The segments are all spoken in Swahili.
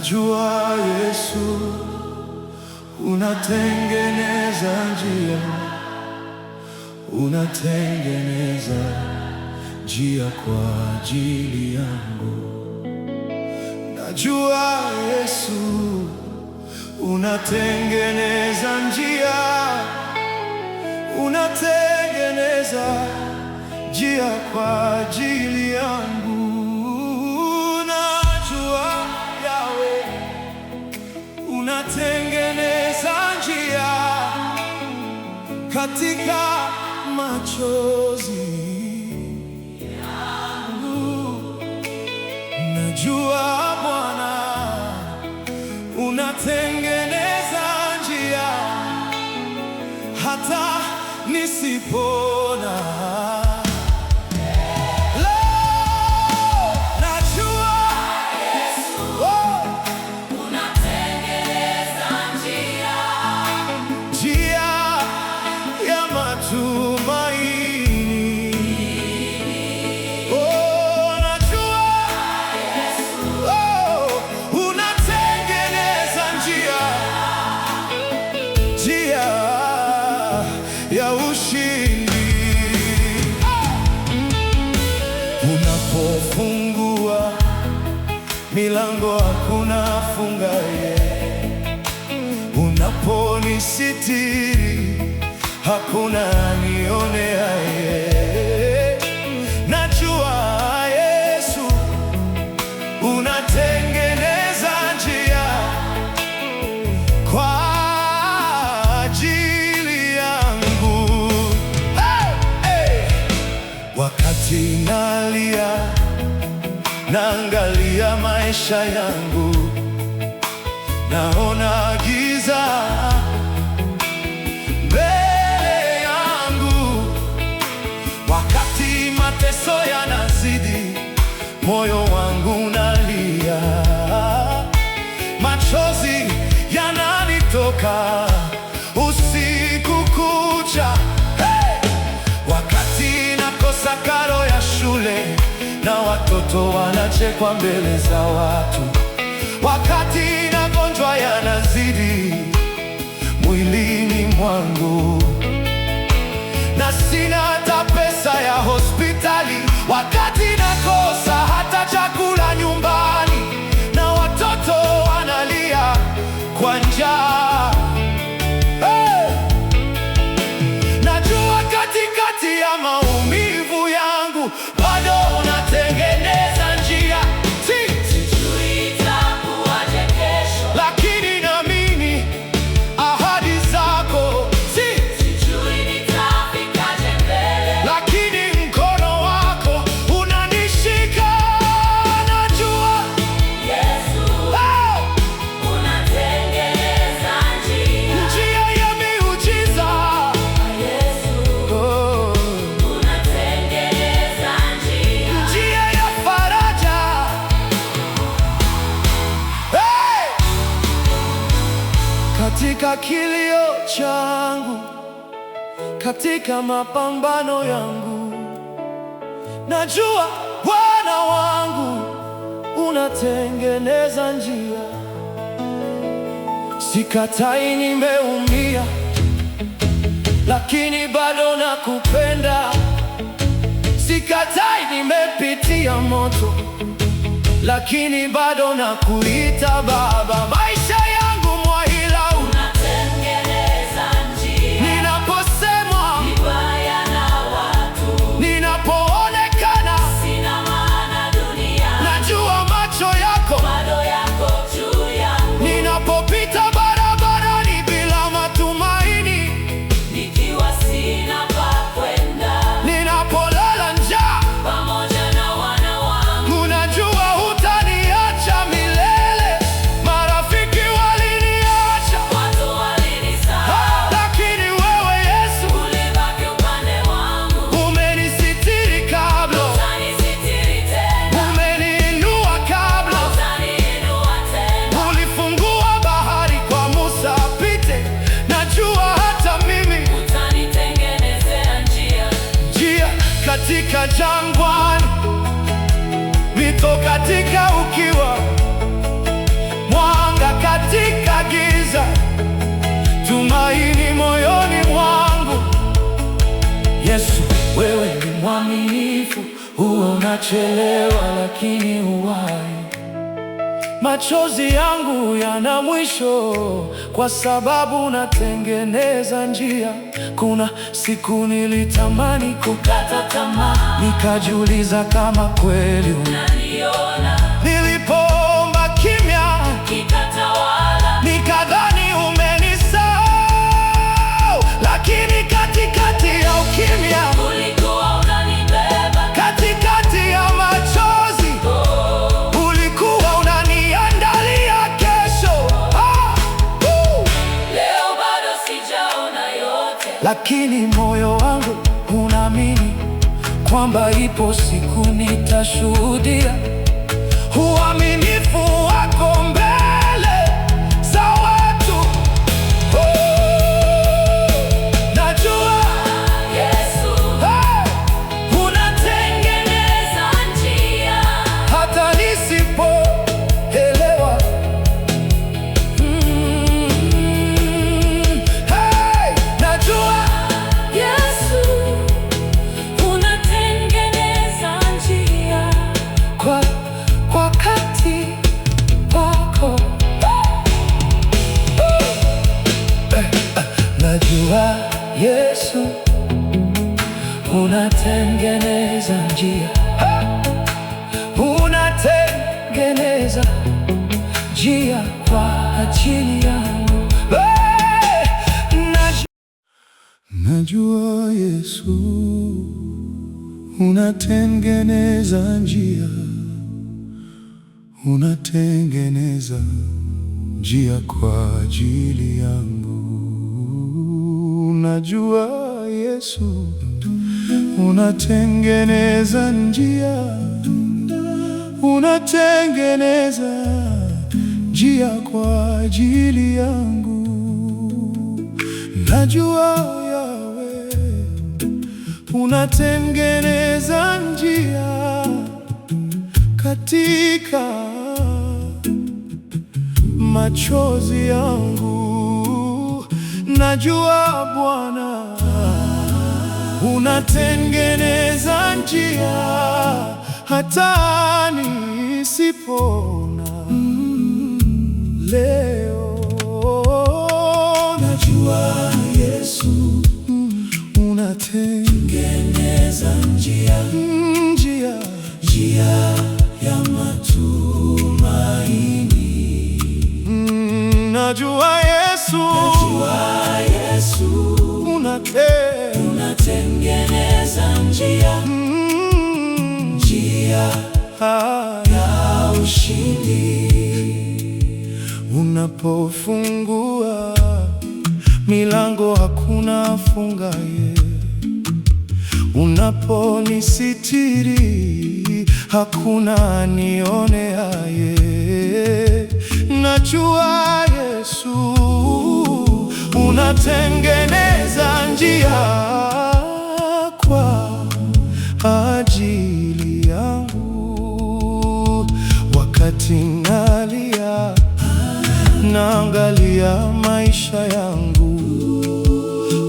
Najua Yesu unatengeneza njia, unatengeneza njia kwa ajili yangu. Najua Yesu unatengeneza njia, unatengeneza njia kwa ajili yangu. Najua Yawe unatengeneza njia katika machozi yangu. Najua Bwana unatengeneza njia hata nisipona. Ya ushindi. Unapofungua milango hakuna afungaye, unaponisitiri hakuna anioneaye. Najua Yesu unatengeneza njia kwa wakati nalia, naangalia maisha yangu, naona giza mbele yangu. Wakati mateso yanazidi, moyo wangu nalia, machozi yananitoka usiku kucha. Karo ya shule na watoto wanachekwa mbele za watu, wakati magonjwa yanazidi mwilini mwangu, na sina hata pesa ya hospitali, wakati nakosa hata chakula nyumbani, na watoto wanalia kwa njaa. Najua katikati ya maumivu yangu bado unatengeneza njia. Sijui itakuwaje kesho, lakini naamini ahadi zako. Sijui nitafikaje mbele, lakini mkono wako unanishika. Najua Yesu unatengeneza njia, njia ya miujiza. Katika kilio changu, katika mapambano yangu, najua Bwana wangu unatengeneza njia. Sikatai nimeumia, lakini bado nakupenda. Sikatai nimepitia moto, lakini bado nakuita Baba. Maisha yangu Mwahila unatengeneza njia, ninaposemwa vibaya na watu, ninapoonekana sina maana duniani, najua macho yako bado yako juu yangu. Ninapopita barabarani bila matumaini, nikiwa sina pa kwenda, ninapolala njaa pamoja na wana wangu, unajua hutaniacha milele. Marafiki waliniacha, watu walinisahau, lakini wewe Yesu ulibaki upande wangu. Umenisitiri kabla, utanisitiri tena. Umeniinua kabla, utaniinua tena. Ulifungua bahari kwa Musa apite, najua hata mimi utanitengenezea njia. Njia katika jangwani, mito katika ukiwa, unachelewa lakini uhai. Machozi yangu yana mwisho kwa sababu unatengeneza njia. Kuna siku nilitamani kukata tamaa, nikajiuliza kama kweli unaniona. Nilipoomba kimya kikatawala, nikadhani umenisahau, lakini katikati ya ukimya ulikuwa unanibeba. Katikati ya machozi ulikuwa unaniandalia kesho. Leo bado sijaona yote, lakini moyo wangu unaamini kwamba ipo siku nitashuhudia uaminifu wako mbele za watu. Najua Yesu, unatengeneza njia hata nisipoelewa. Najua Yesu, unatengeneza njia kwa wakati wako. Najua Yesu, unatengeneza njia, unatengeneza njia kwa ajili yangu. Najua Yesu, unatengeneza njia, unatengeneza njia kwa ajili yangu. Najua Yesu, unatengeneza njia, unatengeneza njia kwa ajili yangu. Najua Yawe, unatengeneza njia katika machozi yangu. Najua Bwana, unatengeneza njia hata nisipona leo. Najua Yesu, unatengeneza njia, njia ya matumaini. Najua Yesu, unatengeneza njia, njia ya ushindi. Unapofungua milango hakuna afungaye, unaponisitiri hakuna anioneaye. Najua Yesu, unatengeneza njia kwa ajili yangu. Wakati nalia, naangalia maisha yangu,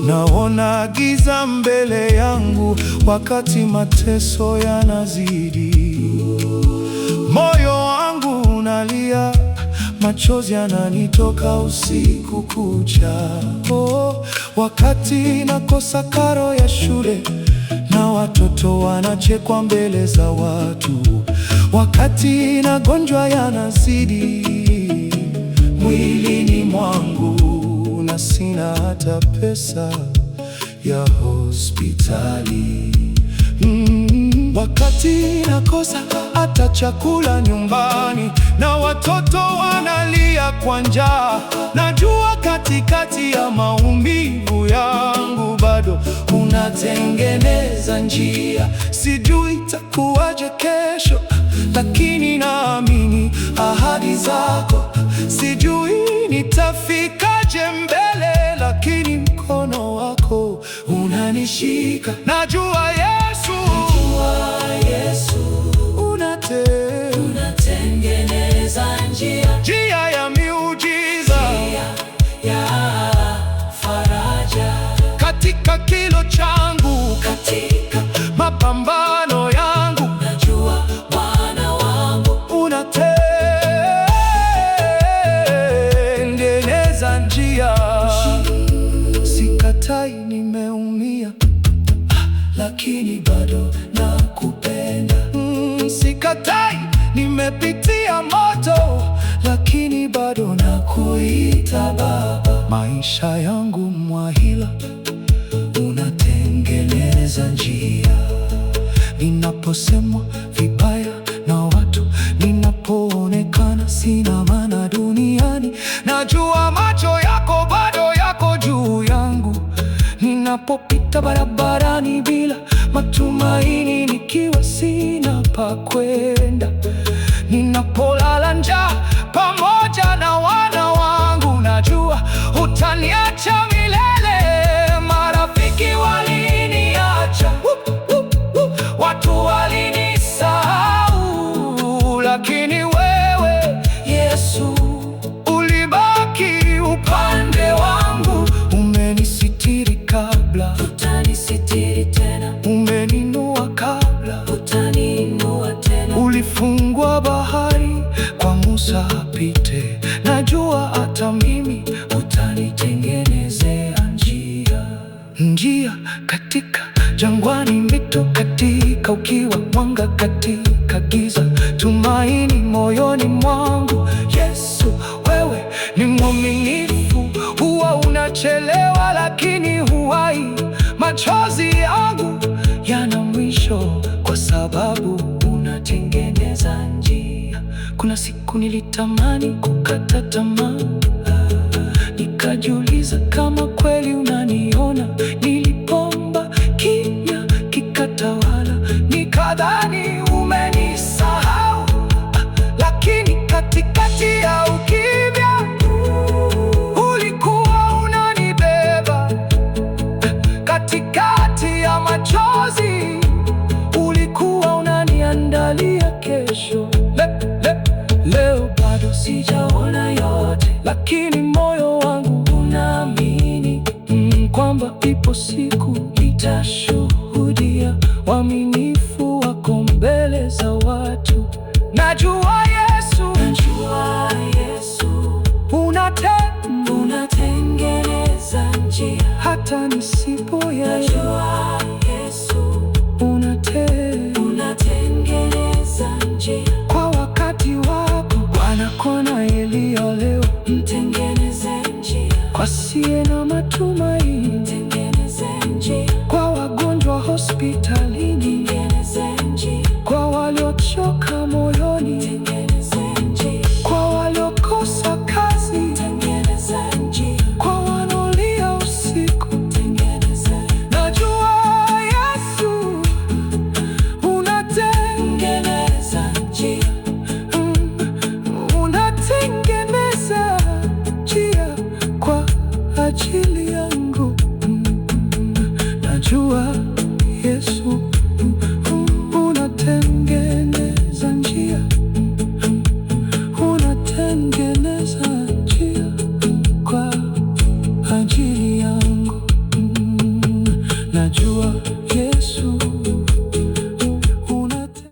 naona giza mbele yangu. Wakati mateso yanazidi, moyo wangu unalia, machozi yananitoka usiku kucha. Wakati nakosa karo ya shule na watoto wanachekwa mbele za watu, wakati magonjwa yanazidi mwilini mwangu na sina hata pesa ya hospitali, wakati nakosa hata chakula nyumbani na watoto wanalia kwa njaa, najua katikati ya maumivu yangu bado unatengeneza njia. Sijui itakuwaje kesho, lakini naamini ahadi zako. Sijui nitafikaje mbele, lakini mkono wako unanishika. Najua Yesu, unatengeneza njia, njia ya miujiza, njia ya faraja katika kilo changu, katika mapambano yangu. Najua lakini bado nakupenda. Sikatai, nimepitia moto, lakini bado nakuita Baba. Maisha yangu Mwahila, unatengeneza njia. Ninaposemwa vibaya na watu, ninapoonekana sina maana duniani, najua macho yako bado yako juu yangu. Ninapopita barabarani bila matumaini, nikiwa sina pa kwenda, ninapolala njaa pamoja na wana wangu, najua hutaniacha milele. Marafiki waliniacha, watu walinisahau, lakini wewe Yesu ulibaki upande wangu. Umenisitiri kabla, utanisitiri tena. Umeninua kabla, utaniinua tena. Ulifungua bahari kwa Musa apite, najua hata mimi utanitengenezea njia. Njia katika jangwani, mito katika ukiwa, mwanga katika giza, tumaini moyoni mwangu. Yesu, wewe ni mwaminifu, huwa unachelewa lakini huwahi. Machozi yangu yana mwisho kwa sababu unatengeneza njia. Kuna siku nilitamani kukata tamaa, nikajiuliza kama kweli unaniona. Nilipomba kimya kikatawala, nikadhani umenisahau, lakini katikati ya ukimya ulikuwa unanibeba. Katikati ya machozi ulikuwa unaniandalia kesho. Leo bado sijaona yote, lakini moyo wangu unaamini kwamba ipo siku nitashuhudia uaminifu wako mbele za watu. Najua Yesu, unatengeneza njia hata nisipoyaona. Najua Yesu, unatengeneza njia kwa wakati wako. Bwana, kona Eliya leo, mtengeneze njia. Kwa asiye na matumaini, mtengeneze njia. Kwa wagonjwa hospitalini, mtengeneze njia. Kwa waliochoka moyoni, mtengeneze njia. Kwa waliokosa kazi, mtengeneze njia. Kwa wanaolia usiku, mtengeneze. Najua Yesu unatengeneza njia, unatengeneza njia kwa ajili yangu. Najua Yesu unatengeneza njia, unatengeneza njia kwa ajili yangu. Najua Yesu